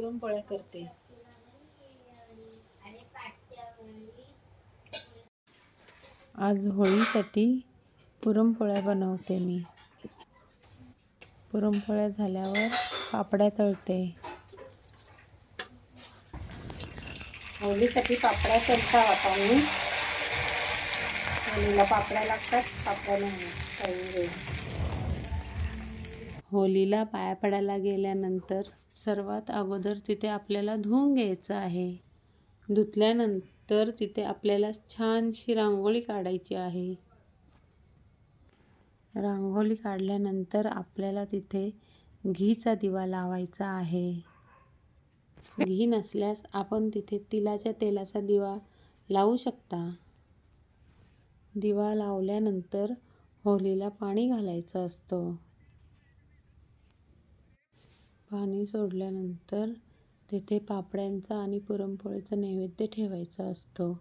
पुरणपोळ्या करते। आज होळीसाठी पुरणपोळ्या बनवते मी। पुरणपोळ्या झाल्यावर पापड्या तळते। होळीसाठी पापड्या तळता आता मी। होळीला पापड्या लागतात, पापड्या नाही। होळीला पाया पडायला गेल्यानंतर सर्वात अगोदर तिथे आपल्याला धुवून घ्यायचं आहे। धुतल्यानंतर तिथे आपल्याला छानशी रांगोळी काढायची आहे। रांगोळी काढल्यानंतर आपल्याला तिथे घीचा दिवा लावायचा आहे। घी नसल्यास आपण तिथे तिळाच्या तेलाचा दिवा लावू शकता। दिवा लावल्यानंतर होळीला पाणी घालायचं असतं। पाणी सोडल्यानंतर तिथे पापड्यांचा आणि पुरणपोळीचा नैवेद्य ठेवायचा असतो।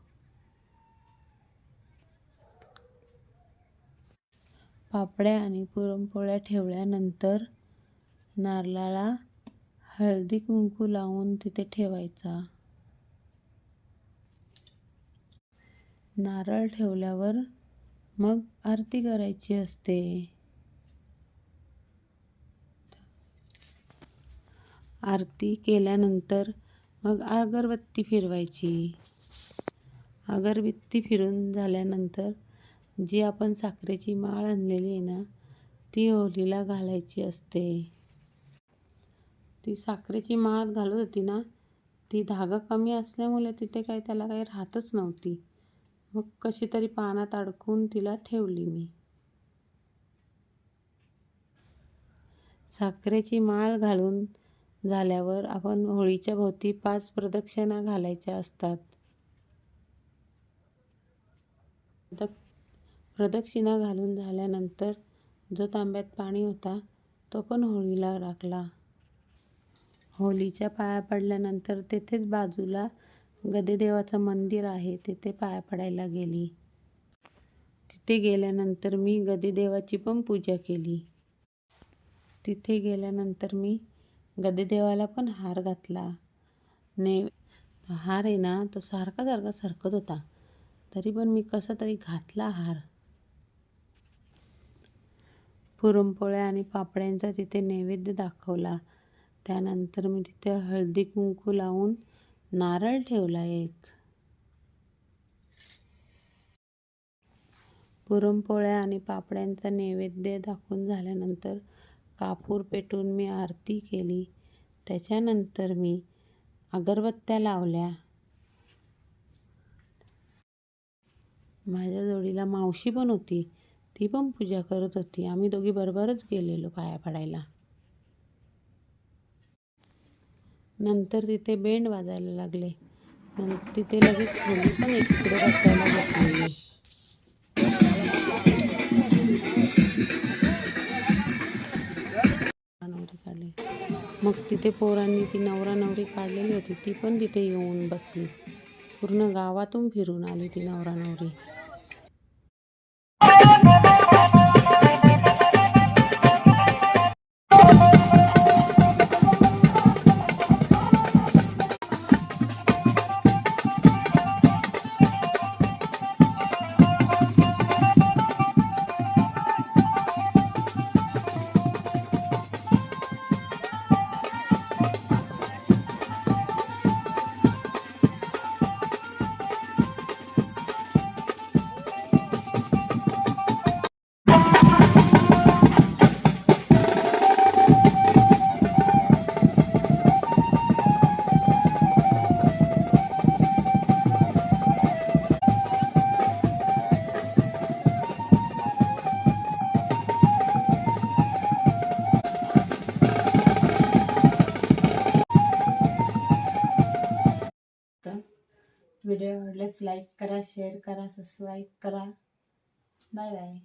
पापड्या आणि पुरणपोळ्या ठेवल्यानंतर नारळाला हळदी कुंकू लावून तिथे ठेवायचा। नारळ ठेवल्यावर मग आरती करायची असते। आरती केल्यानंतर मग अगरबत्ती फिरवायची। अगरबत्ती फिरून झाल्यानंतर जी आपण साखरेची माळ आणलेली आहे ना, ती होळीला घालायची असते। ती साखरेची माळ घालत होती ना, ती धागा कमी असल्यामुळे तिथे त्याला काही राहतच नव्हती। मग कशी तरी पानात अडकून तिला ठेवली मी। साखरेची माळ घालून झाल्यावर आपण होळीच्या भोवती 5 प्रदक्षिणा घालायच्या असतात। प्रदक्षिणा घालून झाल्यानंतर जो तांब्यात पाणी होता तो पण होळीला टाकला। होळीच्या पाया पडल्यानंतर तेथेच बाजूला गदेदेवाचं मंदिर आहे, तिथे पाया पडायला गेली। तिथे गेल्यानंतर मी गदेदेवाची पण पूजा केली। तिथे गेल्यानंतर मी गदेदेवाला पण हार घातला। हार आहे ना, तो सारखा सरकत होता, तरी पण मी कसा तरी घातला हार। पुरणपोळ्या आणि पापड्यांचा तिथे नैवेद्य दाखवला। त्यानंतर मी तिथे हळदी कुंकू लावून नारळ ठेवला एक। पुरणपोळ्या आणि पापड्यांचा नैवेद्य दाखवून झाल्यानंतर कापूर पेटवून मी आरती केली। त्याच्यानंतर मी अगरबत्त्या लावल्या। माझ्या जोडीला मावशी पण होती, ती पण पूजा करत होती। आम्ही दोघी बरोबरच गेलेलो पाया पडायला। नंतर तिथे बेंड वाजायला लागले। तिथे लगेच होळी पण एकीकडे रचायला घेतलेली। मग तिथे पोरांनी ती नवरा नवरी काढलेली होती, ती पण तिथे येऊन बसली। पूर्ण गावातून फिरून आली ती नवरा नवरी। व्हिडिओ आवडल्यास लाईक करा, शेअर करा, सबस्क्राईब करा। Bye bye.